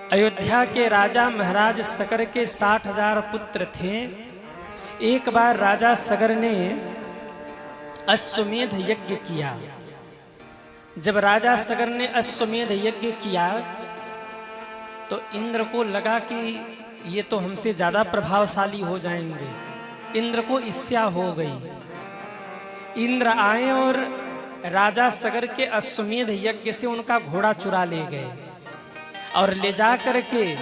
अयोध्या के राजा महाराज सगर के 60,000 पुत्र थे। एक बार राजा सगर ने अश्वमेध यज्ञ किया। जब राजा सगर ने अश्वमेध यज्ञ किया तो इंद्र को लगा कि ये तो हमसे ज्यादा प्रभावशाली हो जाएंगे। इंद्र को ईर्ष्या हो गई। इंद्र आए और राजा सगर के अश्वमेध यज्ञ से उनका घोड़ा चुरा ले गए और ले जा करके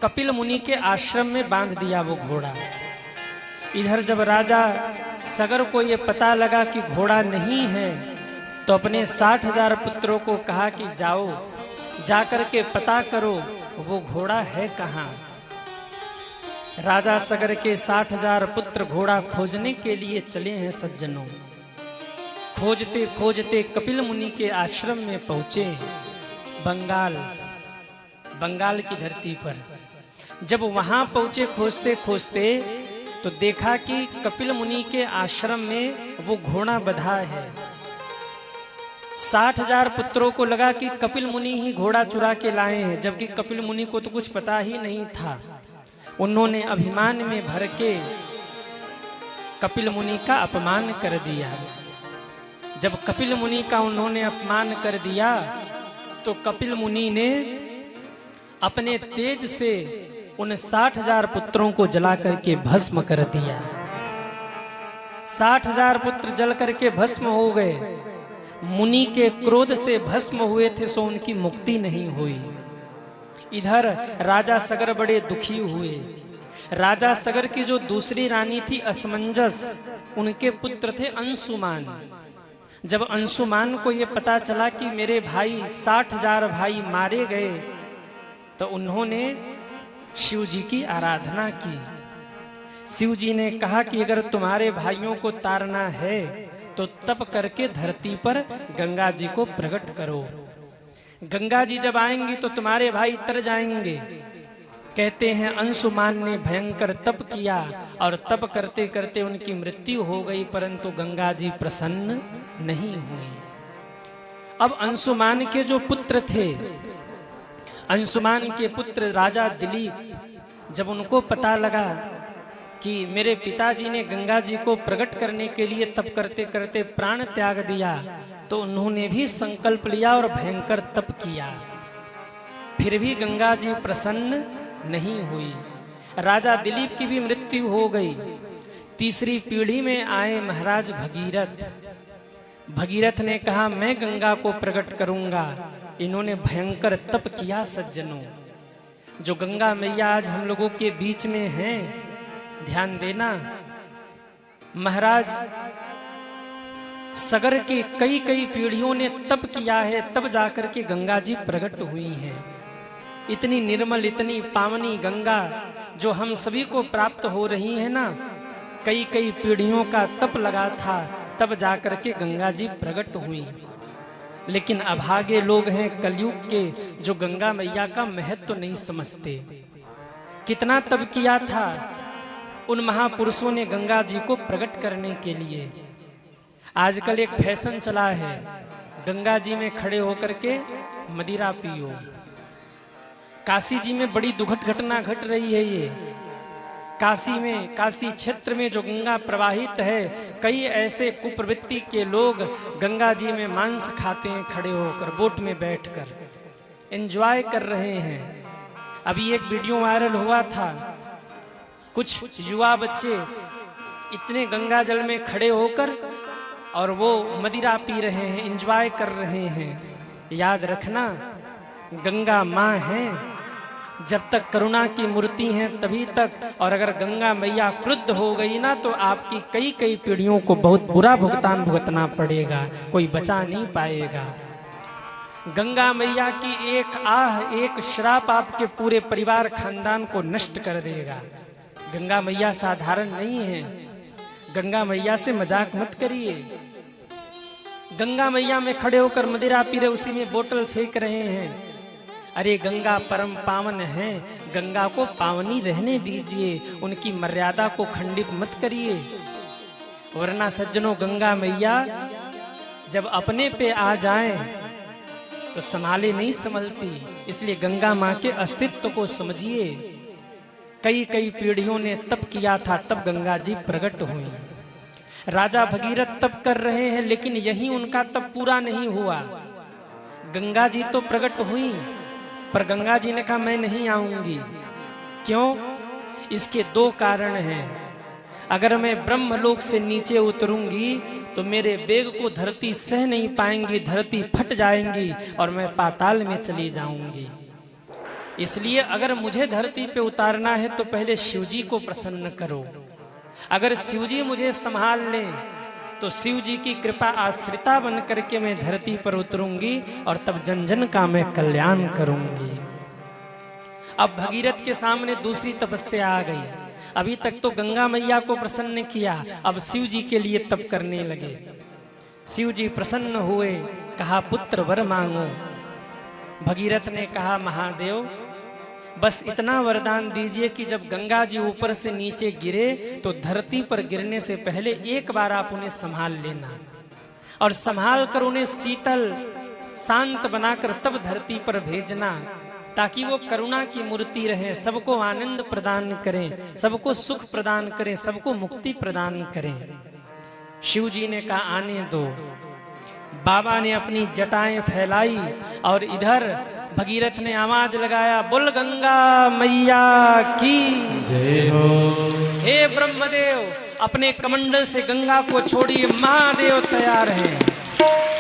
कपिल मुनि के आश्रम में बांध दिया वो घोड़ा। इधर जब राजा सगर को ये पता लगा कि घोड़ा नहीं है तो अपने 60,000 पुत्रों को कहा कि जाओ जाकर के पता करो वो घोड़ा है कहाँ। राजा सगर के 60,000 पुत्र घोड़ा खोजने के लिए चले हैं सज्जनों। खोजते खोजते कपिल मुनि के आश्रम में पहुंचे बंगाल की धरती पर। जब वहां पहुंचे खोजते खोजते तो देखा कि कपिल मुनि के आश्रम में वो घोड़ा बंधा है। 60,000 पुत्रों को लगा कि कपिल मुनि ही घोड़ा चुरा के लाए हैं, जबकि कपिल मुनि को तो कुछ पता ही नहीं था। उन्होंने अभिमान में भर के कपिल मुनि का अपमान कर दिया। जब कपिल मुनि का उन्होंने अपमान कर दिया तो कपिल मुनि ने अपने तेज से उन 60,000 पुत्रों को जला करके भस्म कर दिया। 60,000 पुत्र जल करके भस्म हो गए। मुनि के क्रोध से भस्म हुए थे सो उनकी मुक्ति नहीं हुई। इधर राजा सगर बड़े दुखी हुए। राजा सगर की जो दूसरी रानी थी असमंजस, उनके पुत्र थे अंशुमान। जब अंशुमान को यह पता चला कि मेरे भाई 60,000 भाई मारे गए तो उन्होंने शिव जी की आराधना की। शिव जी ने कहा कि अगर तुम्हारे भाइयों को तारना है तो तप करके धरती पर गंगा जी को प्रकट करो। गंगा जी जब आएंगी तो तुम्हारे भाई तर जाएंगे। कहते हैं अंशुमान ने भयंकर तप किया और तप करते करते उनकी मृत्यु हो गई, परंतु गंगा जी प्रसन्न नहीं हुई। अब अंशुमान के जो पुत्र थे, अंशुमान के पुत्र राजा दिलीप, जब उनको पता लगा कि मेरे पिताजी ने गंगा जी को प्रकट करने के लिए तप करते करते प्राण त्याग दिया, तो उन्होंने भी संकल्प लिया और भयंकर तप किया। फिर भी गंगा जी प्रसन्न नहीं हुई। राजा दिलीप की भी मृत्यु हो गई। तीसरी पीढ़ी में आए महाराज भगीरथ। भगीरथ ने कहा मैं गंगा को प्रकट करूंगा। इन्होंने भयंकर तप किया सज्जनों। जो गंगा मैया आज हम लोगों के बीच में हैं, ध्यान देना। महाराज सगर की कई कई पीढ़ियों ने तप किया है, तब जाकर के गंगा जी प्रकट हुई हैं। इतनी निर्मल इतनी पावनी गंगा जो हम सभी को प्राप्त हो रही है ना, कई कई पीढ़ियों का तप लगा था, तब जाकर के गंगा जी प्रकट हुई। लेकिन अभागे लोग हैं कलयुग के जो गंगा मैया का महत्व तो नहीं समझते। कितना तप किया था उन महापुरुषों ने गंगा जी को प्रकट करने के लिए। आजकल एक फैशन चला है, गंगा जी में खड़े होकर के मदिरा पियो। काशी जी में बड़ी दुखद घटना घट रही है। ये काशी में, काशी क्षेत्र में जो गंगा प्रवाहित है, कई ऐसे कुप्रवृत्ति के लोग गंगा जी में मांस खाते हैं खड़े होकर, बोट में बैठकर एंजॉय कर रहे हैं। अभी एक वीडियो वायरल हुआ था, कुछ युवा बच्चे इतने गंगा जल में खड़े होकर और वो मदिरा पी रहे हैं, एंजॉय कर रहे हैं। याद रखना, गंगा माँ है, जब तक करुणा की मूर्ति है तभी तक। और अगर गंगा मैया क्रुद्ध हो गई ना तो आपकी कई कई पीढ़ियों को बहुत बुरा भुगतान भुगतना पड़ेगा, कोई बचा नहीं पाएगा। गंगा मैया की एक आह, एक श्राप आपके पूरे परिवार खानदान को नष्ट कर देगा। गंगा मैया साधारण नहीं है। गंगा मैया से मजाक मत करिए। गंगा मैया में खड़े होकर मदिरा पी रहे, उसी में बोतल फेंक रहे हैं। अरे गंगा परम पावन है, गंगा को पावनी रहने दीजिए, उनकी मर्यादा को खंडित मत करिए। वरना सज्जनों, गंगा मैया जब अपने पे आ जाएं तो संभाले नहीं संभलती। इसलिए गंगा माँ के अस्तित्व को समझिए। कई कई पीढ़ियों ने तप किया था, तब गंगा जी प्रकट हुई। राजा भगीरथ तप कर रहे हैं, लेकिन यही उनका तप पूरा नहीं हुआ। गंगा जी तो प्रकट हुई, पर गंगा जी ने कहा मैं नहीं आऊंगी। क्यों? इसके दो कारण हैं। अगर मैं ब्रह्मलोक से नीचे उतरूंगी तो मेरे वेग को धरती सह नहीं पाएंगी, धरती फट जाएंगी और मैं पाताल में चली जाऊंगी। इसलिए अगर मुझे धरती पे उतारना है तो पहले शिवजी को प्रसन्न करो। अगर शिवजी मुझे संभाल लें तो शिवजी की कृपा आश्रिता बन करके मैं धरती पर उतरूंगी और तब जन जन का मैं कल्याण करूंगी। अब भगीरथ के सामने दूसरी तपस्या आ गई। अभी तक तो गंगा मैया को प्रसन्न किया, अब शिव जी के लिए तप करने लगे। शिव जी प्रसन्न हुए, कहा पुत्र वर मांगो। भगीरथ ने कहा महादेव बस इतना वरदान दीजिए कि जब गंगा जी ऊपर से नीचे गिरे तो धरती पर गिरने से पहले एक बार आप उन्हें संभाल लेना और संभाल कर उन्हें शीतल शांत बनाकर तब धरती पर भेजना, ताकि वो करुणा की मूर्ति रहे, सबको आनंद प्रदान करें, सबको सुख प्रदान करें, सबको मुक्ति प्रदान करें। शिव जी ने कहा आने दो। बाबा ने अपनी जटाएं फैलाई और इधर भगीरथ ने आवाज लगाया, बोल गंगा मैया की जय हो। हे ब्रह्मदेव अपने कमंडल से गंगा को छोड़िए, महादेव तैयार हैं।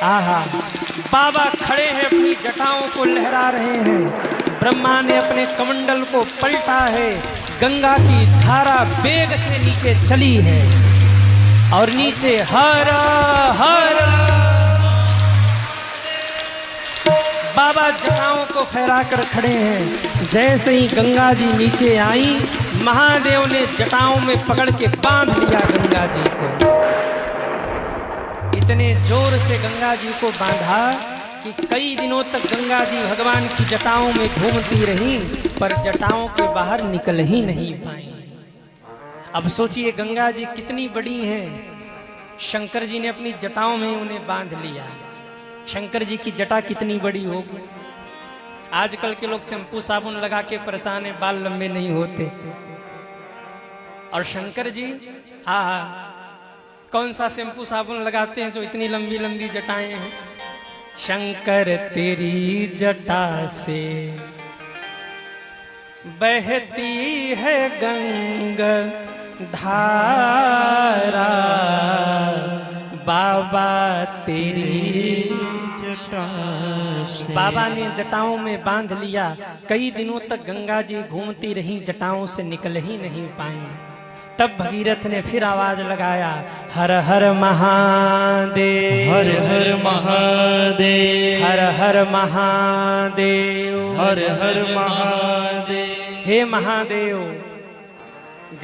आहा, बाबा खड़े हैं, अपनी जटाओं को लहरा रहे हैं। ब्रह्मा ने अपने कमंडल को पलटा है, गंगा की धारा वेग से नीचे चली है और नीचे हर हर बाबा जटाओं को फहरा कर खड़े हैं। जैसे ही गंगा जी नीचे आई, महादेव ने जटाओं में पकड़ के बांध लिया गंगा जी को। इतने जोर से गंगा जी को बांधा कि कई दिनों तक गंगा जी भगवान की जटाओं में घूमती रही, पर जटाओं के बाहर निकल ही नहीं पाई। अब सोचिए गंगा जी कितनी बड़ी हैं। शंकर जी ने अपनी जटाओं में उन्हें बांध लिया। शंकर जी की जटा कितनी बड़ी होगी। आजकल के लोग शैम्पू साबुन लगा के परेशान है, बाल लंबे नहीं होते। और शंकर जी हाँ कौन सा शैम्पू साबुन लगाते हैं जो इतनी लंबी लंबी जटाएं हैं। शंकर तेरी जटा से बहती है गंगा धारा, बाबा तेरी जटा से। बाबा ने जटाओं में बांध लिया। कई दिनों तक गंगा जी घूमती रही, जटाओं से निकल ही नहीं पाई। तब भगीरथ ने फिर आवाज लगाया, हर हर महादेव, हर हर महादेव, हर हर महादेव, हर हर महादेव। हे महादेव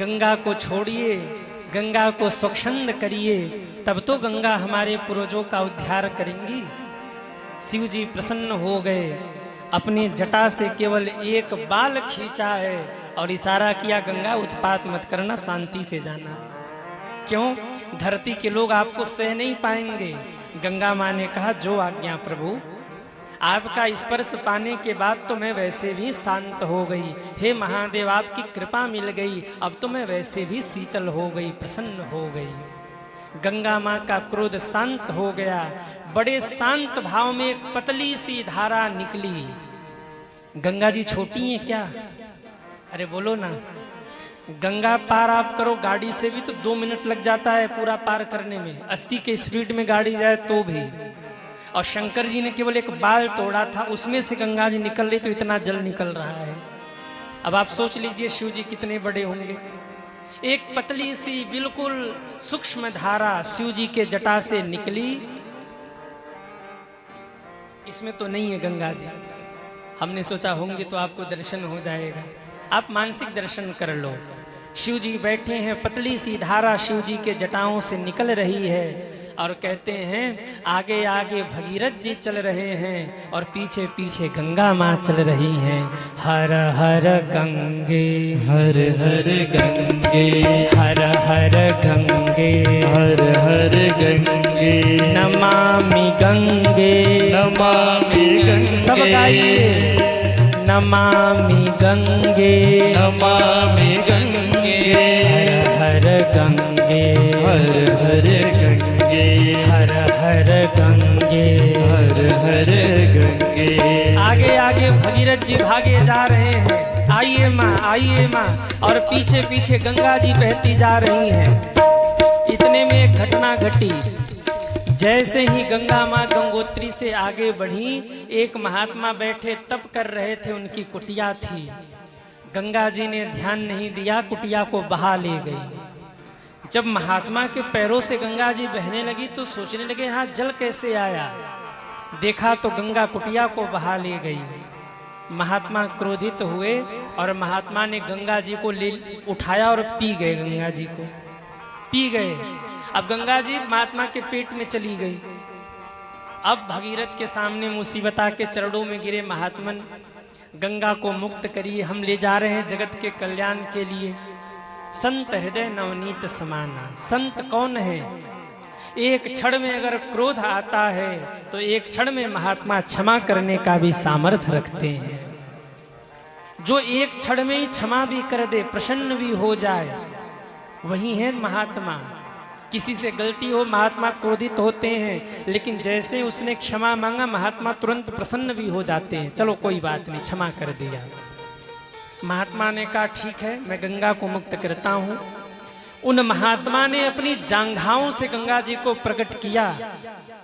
गंगा को छोड़िए, गंगा को स्वच्छंद करिए, तब तो गंगा हमारे पूर्वजों का उद्धार करेंगी। शिव जी प्रसन्न हो गए। अपने जटा से केवल एक बाल खींचा है और इशारा किया, गंगा उत्पात मत करना, शांति से जाना। क्यों? धरती के लोग आपको सह नहीं पाएंगे। गंगा माँ ने कहा, जो आज्ञा प्रभु। आपका स्पर्श पाने के बाद तो मैं वैसे भी शांत हो गई। हे महादेव आपकी कृपा मिल गई, अब तो मैं वैसे भी शीतल हो गई, प्रसन्न हो गई। गंगा माँ का क्रोध शांत हो गया। बड़े शांत भाव में एक पतली सी धारा निकली। गंगा जी छोटी हैं क्या? अरे बोलो ना। गंगा पार आप करो गाड़ी से भी तो 2 मिनट लग जाता है पूरा पार करने में, 80 के स्पीड में गाड़ी जाए तो भी। और शंकर जी ने केवल एक बाल तोड़ा था, उसमें से गंगा जी निकल रही तो इतना जल निकल रहा है। अब आप सोच लीजिए शिव जी कितने बड़े होंगे। एक पतली सी बिल्कुल सूक्ष्म धारा शिव जी के जटा से निकली। इसमें तो नहीं है गंगा जी, हमने सोचा होंगे तो आपको दर्शन हो जाएगा। आप मानसिक दर्शन कर लो। शिव जी बैठे हैं, पतली सी धारा शिव जी के जटाओं से निकल रही है और कहते हैं आगे आगे भगीरथ जी चल रहे हैं और पीछे पीछे गंगा माँ चल रही हैं। हर हर गंगे हर हर गंगे हर हर गंगे हर हर गंगे नमामि गंगे नमामि गंगे सब गाइए नमामि गंगे नमामि गंगे हर हर गंगे हर हर गंगे हर हर गंगे हर हर गंगे। आगे आगे भगीरथ जी भागे जा रहे हैं, आइए माँ और पीछे पीछे गंगा जी बहती जा रही हैं। इतने में एक घटना घटी। जैसे ही गंगा माँ गंगोत्री से आगे बढ़ी, एक महात्मा बैठे तप कर रहे थे, उनकी कुटिया थी। गंगा जी ने ध्यान नहीं दिया, कुटिया को बहा ले गई। जब महात्मा के पैरों से गंगा जी बहने लगी तो सोचने लगे हाँ जल कैसे आया। देखा तो गंगा कुटिया को बहा ले गई। महात्मा क्रोधित हुए और महात्मा ने गंगा जी को ले उठाया और पी गए। गंगा जी को पी गए। अब गंगा जी महात्मा के पेट में चली गई। अब भगीरथ के सामने मुसीबत के चरणों में गिरे, महात्मन गंगा को मुक्त करिए, हम ले जा रहे हैं जगत के कल्याण के लिए। संत हृदय नवनीत समाना। संत कौन है? एक क्षण में अगर क्रोध आता है तो एक क्षण में महात्मा क्षमा करने का भी सामर्थ्य रखते हैं। जो एक क्षण में ही क्षमा भी कर दे, प्रसन्न भी हो जाए, वही है महात्मा। किसी से गलती हो, महात्मा क्रोधित होते हैं, लेकिन जैसे उसने क्षमा मांगा महात्मा तुरंत प्रसन्न भी हो जाते हैं। चलो कोई बात नहीं, क्षमा कर दिया। महात्मा ने कहा ठीक है, मैं गंगा को मुक्त करता हूं। उन महात्मा ने अपनी जांघाओं से गंगा जी को प्रकट किया।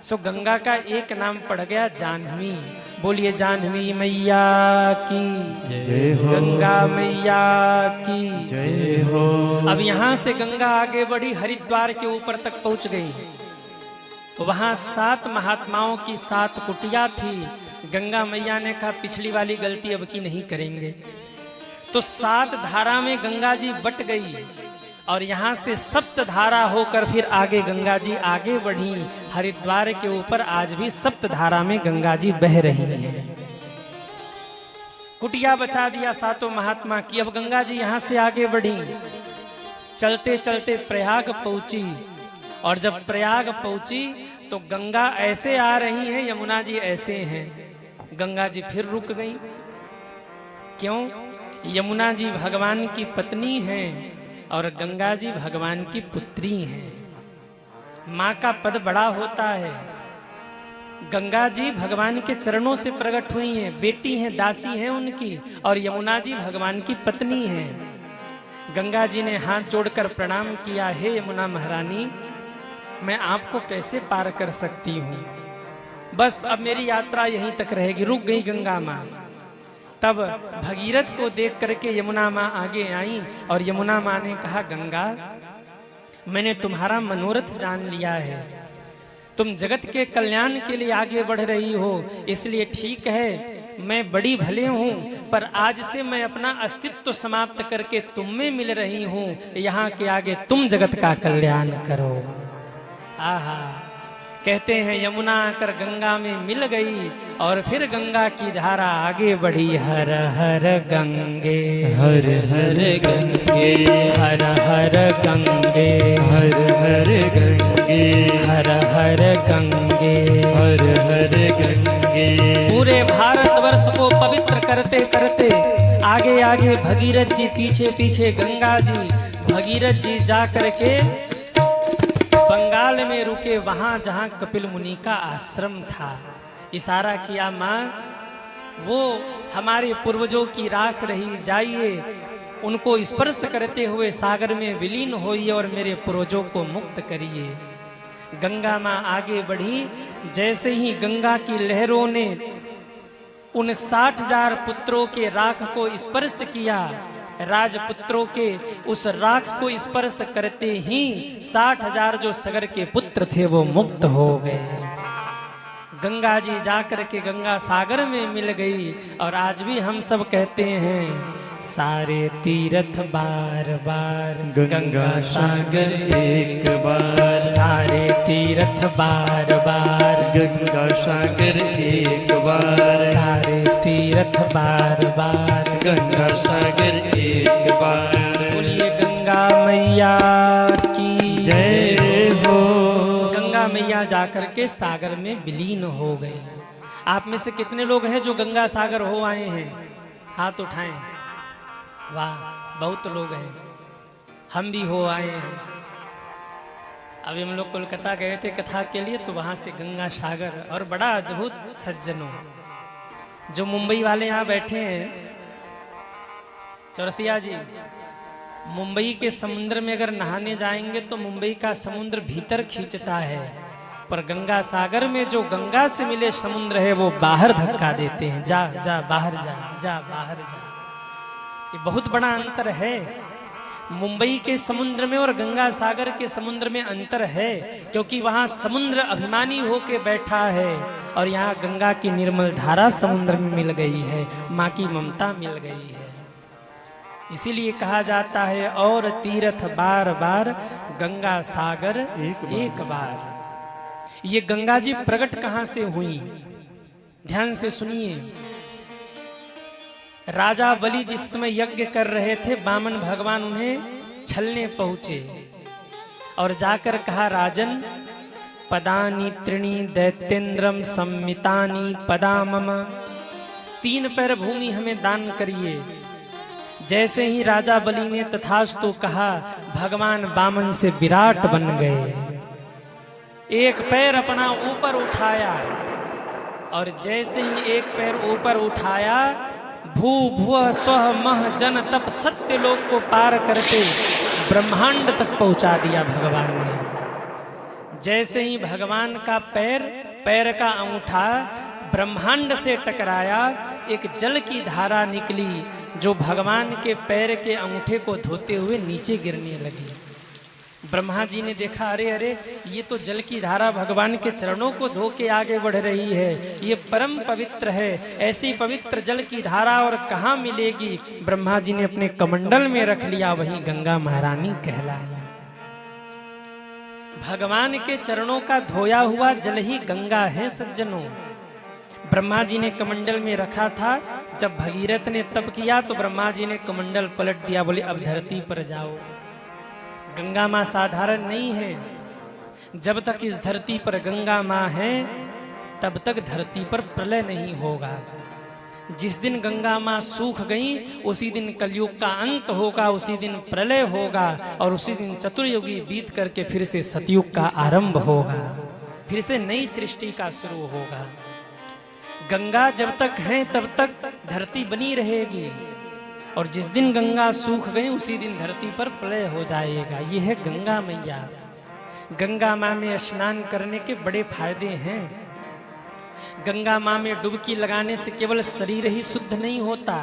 सो गंगा का एक नाम पड़ गया जाह्नवी। बोलिए जाह्नवी मैया की जय हो। गंगा मैया की जय हो। अब यहाँ से गंगा आगे बढ़ी, हरिद्वार के ऊपर तक पहुंच गई। वहां 7 महात्माओं की 7 कुटिया थी। गंगा मैया ने कहा पिछली वाली गलती अब की नहीं करेंगे। तो 7 धारा में गंगा जी बट गई और यहाँ से सप्त धारा होकर फिर आगे गंगा जी आगे बढ़ी। हरिद्वार के ऊपर आज भी सप्त धारा में गंगा जी बह रही है। कुटिया बचा दिया 7 महात्मा की। अब गंगा जी यहाँ से आगे बढ़ी, चलते चलते प्रयाग पहुंची। और जब प्रयाग पहुंची तो गंगा ऐसे आ रही है, यमुना जी ऐसे हैं। गंगा जी फिर रुक गई। क्यों? यमुना जी भगवान की पत्नी हैं और गंगा जी भगवान की पुत्री हैं। माँ का पद बड़ा होता है। गंगा जी भगवान के चरणों से प्रकट हुई हैं, बेटी हैं, दासी हैं उनकी, और यमुना जी भगवान की पत्नी हैं। गंगा जी ने हाथ जोड़कर प्रणाम किया, हे यमुना महारानी, मैं आपको कैसे पार कर सकती हूँ? बस अब मेरी यात्रा यहीं तक रहेगी। रुक गई गंगा माँ। तब भगीरथ को देख करके यमुना माँ आगे आई और यमुना माँ ने कहा गंगा, मैंने तुम्हारा मनोरथ जान लिया है। तुम जगत के कल्याण के लिए आगे बढ़ रही हो, इसलिए ठीक है, मैं बड़ी भले हूँ, पर आज से मैं अपना अस्तित्व समाप्त करके तुम में मिल रही हूँ। यहाँ के आगे तुम जगत का कल्याण करो। आहा, कहते हैं यमुना आकर गंगा में मिल गई और फिर गंगा की धारा आगे बढ़ी। हर हर गंगे हर हर गंगे हर हर गंगे हर हर गंगे हर हर गंगे हर हर गंगे। पूरे भारतवर्ष को पवित्र करते करते आगे आगे भगीरथ जी, पीछे पीछे गंगा जी। भगीरथ जी जा करके बंगाल में रुके, वहां जहां कपिल मुनि का आश्रम था। इशारा किया, माँ वो हमारे पूर्वजों की राख रही, जाइए उनको स्पर्श करते हुए सागर में विलीन होइए और मेरे पूर्वजों को मुक्त करिए। गंगा माँ आगे बढ़ी। जैसे ही गंगा की लहरों ने उन 60,000 पुत्रों के राख को स्पर्श किया, राजपुत्रों के उस राख को स्पर्श करते ही 60,000 जो सगर के पुत्र थे वो मुक्त हो गए। गंगा जी जाकर के गंगा सागर में मिल गई। और आज भी हम सब कहते हैं सारे तीर्थ बार बार गंगा सागर एक बार, सारे तीर्थ बार बार गंगा सागर एक बार, सारे तीर्थ बार बार गंगा सागर एक बार। बोलिए गंगा मैया की जय हो। गंगा मैया जाकर के सागर में विलीन हो गए। आप में से कितने लोग हैं जो गंगा सागर हो आए हैं? हाथ उठाएं। वाह, बहुत लोग हैं। हम भी हो आए हैं। अभी हम लोग कोलकाता गए थे कथा के लिए, तो वहां से गंगा सागर और बड़ा अद्भुत सज्जनों जो मुंबई वाले यहाँ बैठे हैं। चौरसिया जी, मुंबई के समुद्र में अगर नहाने जाएंगे तो मुंबई का समुद्र भीतर खींचता है, पर गंगा सागर में जो गंगा से मिले समुद्र है वो बाहर धक्का देते हैं। जा जा बाहर जा, जा बाहर जा। ये बहुत बड़ा अंतर है। मुंबई के समुद्र में और गंगा सागर के समुद्र में अंतर है, क्योंकि वहां समुद्र अभिमानी होके बैठा है और यहाँ गंगा की निर्मल धारा समुद्र में मिल गई है, माँ की ममता मिल गई है। इसीलिए कहा जाता है और तीर्थ बार बार गंगा सागर एक बार। ये गंगा जी प्रकट कहां से हुई? ध्यान से सुनिए। राजा बलि जिस समय यज्ञ कर रहे थे, वामन भगवान उन्हें छलने पहुंचे और जाकर कहा, राजन पदानी त्रिणी दैत्येन्द्रम सम्मितानि पदा मम, 3 पैर भूमि हमें दान करिए। जैसे ही राजा बलि ने तथास्तु कहा, भगवान वामन से विराट बन गए। एक पैर अपना ऊपर उठाया और जैसे ही एक पैर ऊपर उठाया, भू भुव स्व मह जन तप सत्य लोक को पार करके ब्रह्मांड तक पहुंचा दिया भगवान ने। जैसे ही भगवान का पैर का अंगूठा ब्रह्मांड से टकराया, एक जल की धारा निकली जो भगवान के पैर के अंगूठे को धोते हुए नीचे गिरने लगी। ब्रह्मा जी ने देखा, अरे अरे, ये तो जल की धारा भगवान के चरणों को धो के आगे बढ़ रही है, ये परम पवित्र है। ऐसी पवित्र जल की धारा और कहाँ मिलेगी? ब्रह्मा जी ने अपने कमंडल में रख लिया, वही गंगा महारानी कहलाई। भगवान के चरणों का धोया हुआ जल ही गंगा है सज्जनों। ब्रह्मा जी ने कमंडल में रखा था। जब भगीरथ ने तप किया तो ब्रह्मा जी ने कमंडल पलट दिया, बोले अब धरती पर जाओ। गंगा माँ साधारण नहीं है। जब तक इस धरती पर गंगा माँ है, तब तक धरती पर प्रलय नहीं होगा। जिस दिन गंगा माँ सूख गई, उसी दिन कलयुग का अंत होगा, उसी दिन प्रलय होगा और उसी दिन चतुर्युगी बीत करके फिर से सतयुग का आरंभ होगा, फिर से नई सृष्टि का शुरू होगा। गंगा जब तक है तब तक धरती बनी रहेगी और जिस दिन गंगा सूख गई उसी दिन धरती पर प्रलय हो जाएगा। ये है गंगा मैया। गंगा माँ में स्नान करने के बड़े फायदे हैं। गंगा माँ में डुबकी लगाने से केवल शरीर ही शुद्ध नहीं होता,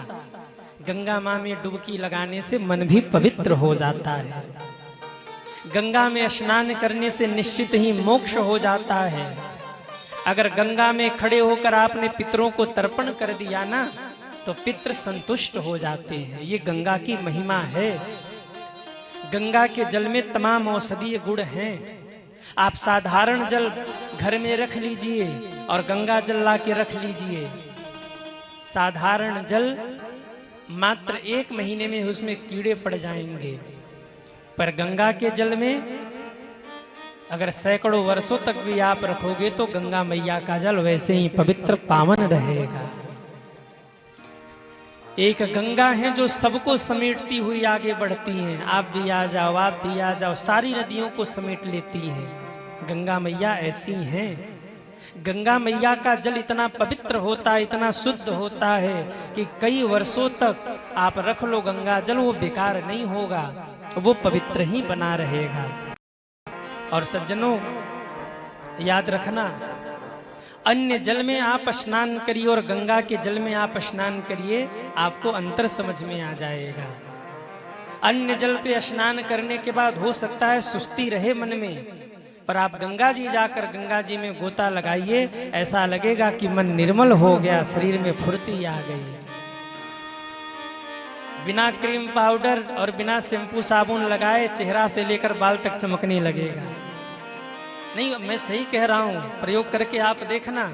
गंगा माँ में डुबकी लगाने से मन भी पवित्र हो जाता है। गंगा में स्नान करने से निश्चित ही मोक्ष हो जाता है। अगर गंगा में खड़े होकर आपने पितरों को तर्पण कर दिया ना, तो पितृ संतुष्ट हो जाते हैं। ये गंगा की महिमा है। गंगा के जल में तमाम औषधीय गुण हैं। आप साधारण जल घर में रख लीजिए और गंगा जल ला के रख लीजिए। साधारण जल मात्र 1 महीने में उसमें कीड़े पड़ जाएंगे, पर गंगा के जल में अगर सैकड़ों वर्षों तक भी आप रखोगे तो गंगा मैया का जल वैसे ही पवित्र पावन रहेगा। एक गंगा है जो सबको समेटती हुई आगे बढ़ती हैं। आप भी आ जाओ, आप भी आ जाओ, सारी नदियों को समेट लेती हैं। गंगा मैया ऐसी हैं। गंगा मैया का जल इतना पवित्र होता है, इतना शुद्ध होता है कि कई वर्षों तक आप रख लो गंगा जल, वो बेकार नहीं होगा, वो पवित्र ही बना रहेगा। और सज्जनों याद रखना, अन्य जल में आप स्नान करिए और गंगा के जल में आप स्नान करिए, आपको अंतर समझ में आ जाएगा। अन्य जल पे स्नान करने के बाद हो सकता है सुस्ती रहे मन में, पर आप गंगा जी जाकर गंगा जी में गोता लगाइए, ऐसा लगेगा कि मन निर्मल हो गया, शरीर में फुर्ती आ गई। बिना क्रीम पाउडर और बिना शैम्पू साबुन लगाए चेहरा से लेकर बाल तक चमकने लगेगा। नहीं, मैं सही कह रहा हूं, प्रयोग करके आप देखना।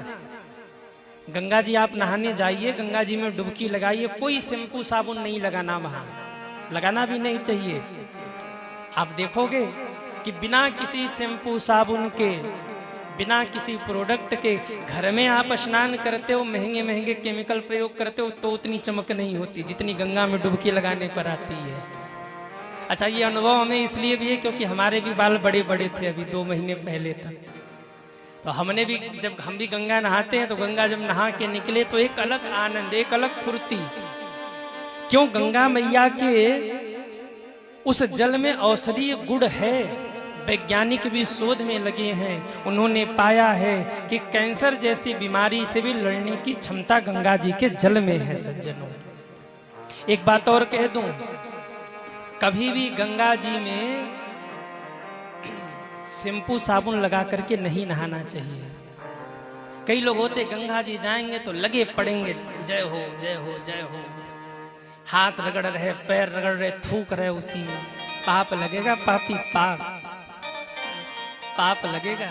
गंगा जी आप नहाने जाइए, गंगा जी में डुबकी लगाइए, कोई शैम्पू साबुन नहीं लगाना, वहां लगाना भी नहीं चाहिए। आप देखोगे कि बिना किसी शैम्पू साबुन के, बिना किसी प्रोडक्ट के घर में आप स्नान करते हो, महंगे महंगे केमिकल प्रयोग करते हो, तो उतनी चमक नहीं होती जितनी गंगा में डुबकी लगाने पर आती है। अच्छा, ये अनुभव हमें इसलिए भी है क्योंकि हमारे भी बाल बड़े बड़े थे अभी 2 महीने पहले तक। तो हमने भी, जब हम भी गंगा नहाते हैं तो गंगा जब नहा के निकले तो एक अलग आनंद, एक अलग फुर्ती। क्यों? गंगा मैया के उस जल में औषधीय गुण है। वैज्ञानिक भी शोध में लगे हैं, उन्होंने पाया है कि कैंसर जैसी बीमारी से भी लड़ने की क्षमता गंगा जी के जल में है। सज्जनों, एक बात और कह दूं, कभी भी गंगा जी में शैम्पू साबुन लगा करके नहीं नहाना चाहिए। कई लोग होते गंगा जी जाएंगे तो लगे पड़ेंगे, जय हो जय हो जय हो, हाथ रगड़ रहे, पैर रगड़ रहे, थूक रहे, उसी में पाप लगेगा। पापी पाप लगेगा।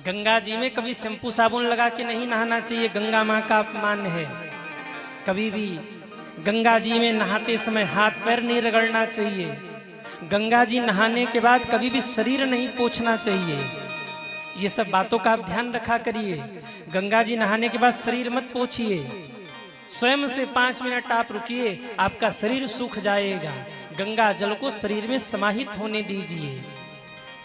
गंगा जी में कभी शैम्पू साबुन लगा के नहीं नहाना चाहिए, गंगा माँ का अपमान है। कभी भी गंगा जी में नहाते समय हाथ पैर नहीं रगड़ना चाहिए। गंगा जी नहाने के बाद कभी भी शरीर नहीं पोंछना चाहिए। ये सब बातों का आप ध्यान रखा करिए। गंगा जी नहाने के बाद शरीर मत पोंछिए, स्वयं से 5 मिनट आप रुकिए, आपका शरीर सूख जाएगा। गंगा जल को शरीर में समाहित होने दीजिए।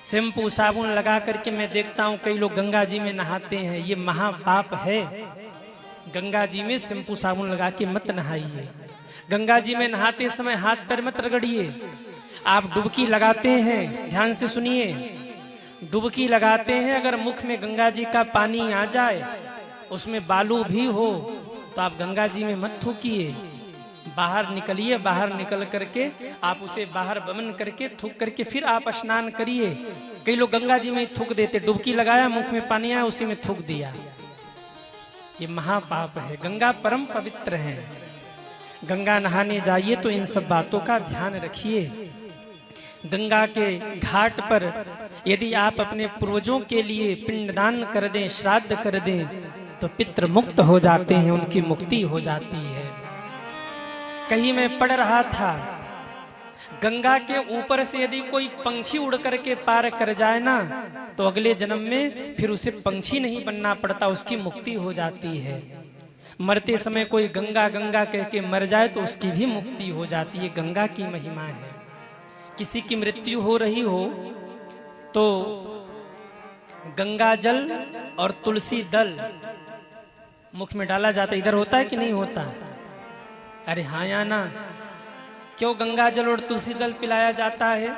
शैम्पू साबुन लगा करके मैं देखता हूँ कई लोग गंगा जी में नहाते हैं, ये महापाप है। गंगा जी में शैम्पू साबुन लगा के मत नहाइए। गंगा जी में नहाते समय हाथ पैर मत रगड़िए। आप डुबकी लगाते हैं, ध्यान से सुनिए, डुबकी लगाते हैं, अगर मुख में गंगा जी का पानी आ जाए, उसमें बालू भी हो, तो आप गंगा जी में मत थूकिए, बाहर निकलिए। बाहर निकल करके आप उसे बाहर बमन करके थूक करके फिर आप स्नान करिए। कई लोग गंगा जी में थूक देते, डुबकी लगाया, मुख में पानी आया, उसी में थूक दिया। ये महापाप है। गंगा परम पवित्र है। गंगा नहाने जाइए तो इन सब बातों का ध्यान रखिए। गंगा के घाट पर यदि आप अपने पूर्वजों के लिए पिंडदान कर दें, श्राद्ध कर दें, तो पितृ मुक्त हो जाते हैं, उनकी मुक्ति हो जाती है। कहीं मैं पढ़ रहा था, गंगा के ऊपर से यदि कोई पंछी उड़ करके पार कर जाए ना, तो अगले जन्म में फिर उसे पंछी नहीं बनना पड़ता, उसकी मुक्ति हो जाती है। मरते समय कोई गंगा गंगा कह के मर जाए तो उसकी भी मुक्ति हो जाती है। गंगा की महिमा है। किसी की मृत्यु हो रही हो तो गंगा जल और तुलसी दल मुख में डाला जाता है। इधर होता है कि नहीं होता? अरे हाँ या ना? क्यों गंगा जल और तुलसी दल पिलाया जाता है?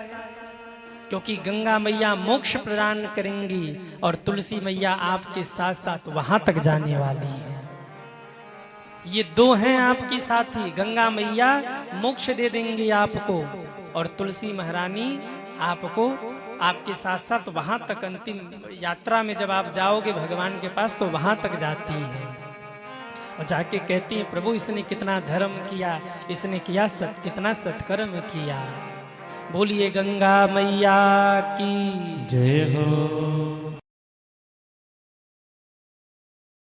क्योंकि गंगा मैया मोक्ष प्रदान करेंगी और तुलसी मैया आपके साथ साथ वहां तक जाने वाली है। ये 2 हैं आपकी साथी। गंगा मैया मोक्ष दे देंगी आपको और तुलसी महारानी आपको आपके साथ साथ वहां तक, अंतिम यात्रा में जब आप जाओगे भगवान के पास, तो वहां तक जाती हैं और जाके कहती हैं, प्रभु इसने कितना धर्म किया, इसने किया कितना सत्कर्म किया। बोलिए गंगा मैया की जय हो।